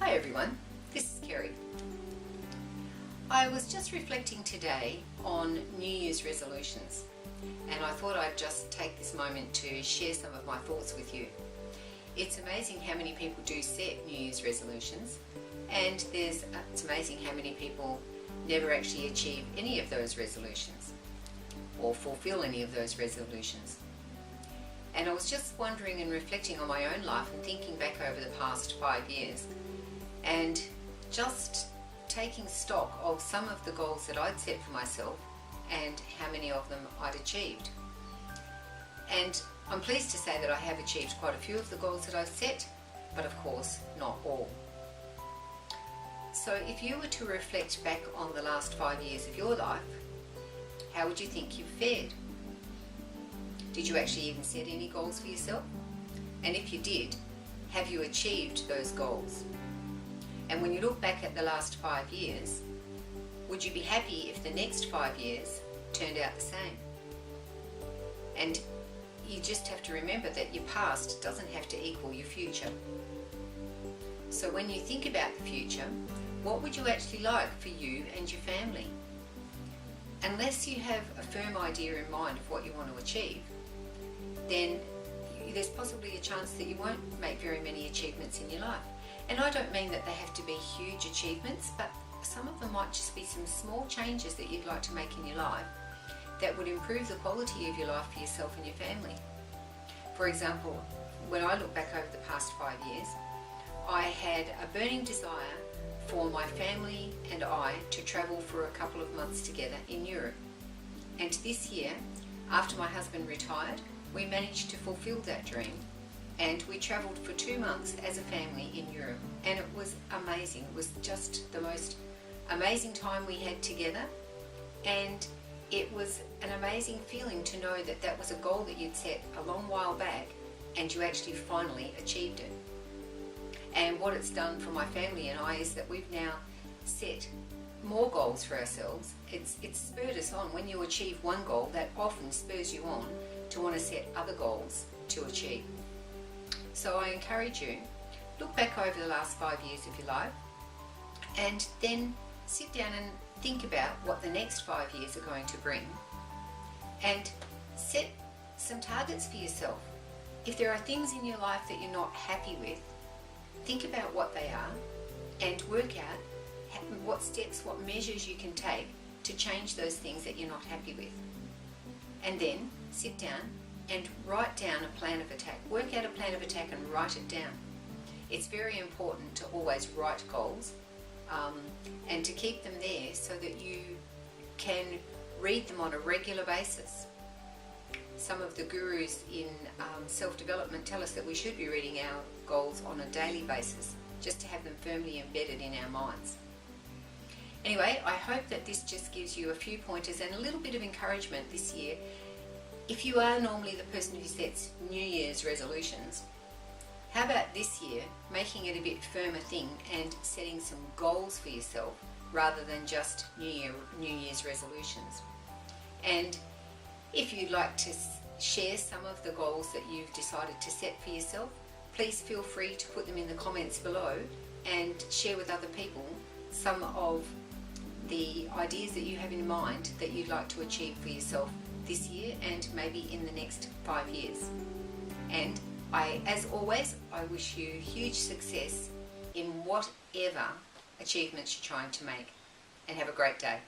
Hi everyone, this is Kerry. I was just reflecting today on New Year's resolutions, and I thought I'd just take this moment to share some of my thoughts with you. It's amazing how many people do set New Year's resolutions, and it's amazing how many people never actually achieve any of those resolutions or fulfill any of those resolutions. And I was just wondering and reflecting on my own life and thinking back over the past 5 years and just taking stock of some of the goals that I'd set for myself and how many of them I'd achieved. And I'm pleased to say that I have achieved quite a few of the goals that I've set, but of course not all. So if you were to reflect back on the last 5 years of your life, how would you think you've fared? Did you actually even set any goals for yourself? And if you did, have you achieved those goals? And when you look back at the last 5 years, would you be happy if the next 5 years turned out the same? And you just have to remember that your past doesn't have to equal your future. So when you think about the future, what would you actually like for you and your family? Unless you have a firm idea in mind of what you want to achieve, then there's possibly a chance that you won't make very many achievements in your life. And I don't mean that they have to be huge achievements, but some of them might just be some small changes that you'd like to make in your life that would improve the quality of your life for yourself and your family. For example, when I look back over the past 5 years, I had a burning desire for my family and I to travel for a couple of months together in Europe. And this year, after my husband retired, we managed to fulfill that dream, and we travelled for 2 months as a family in Europe, and it was amazing. It was just the most amazing time we had together, and it was an amazing feeling to know that that was a goal that you'd set a long while back and you actually finally achieved it. And what it's done for my family and I is that we've now set more goals for ourselves. It's spurred us on. When you achieve one goal, that often spurs you on to want to set other goals to achieve. So I encourage you, look back over the last 5 years of your life and then sit down and think about what the next 5 years are going to bring, and set some targets for yourself. If there are things in your life that you're not happy with, think about what they are and work out what steps, what measures you can take to change those things that you're not happy with. And then sit down and write down a plan of attack. Work out a plan of attack and write it down. It's very important to always write goals and to keep them there so that you can read them on a regular basis. Some of the gurus in self-development tell us that we should be reading our goals on a daily basis, just to have them firmly embedded in our minds. Anyway, I hope that this just gives you a few pointers and a little bit of encouragement this year. If you are normally the person who sets New Year's resolutions, how about this year making it a bit firmer thing and setting some goals for yourself rather than just New Year's resolutions? And if you'd like to share some of the goals that you've decided to set for yourself, please feel free to put them in the comments below and share with other people some of the ideas that you have in mind that you'd like to achieve for yourself this year and maybe in the next 5 years. And as always, I wish you huge success in whatever achievements you're trying to make, and have a great day.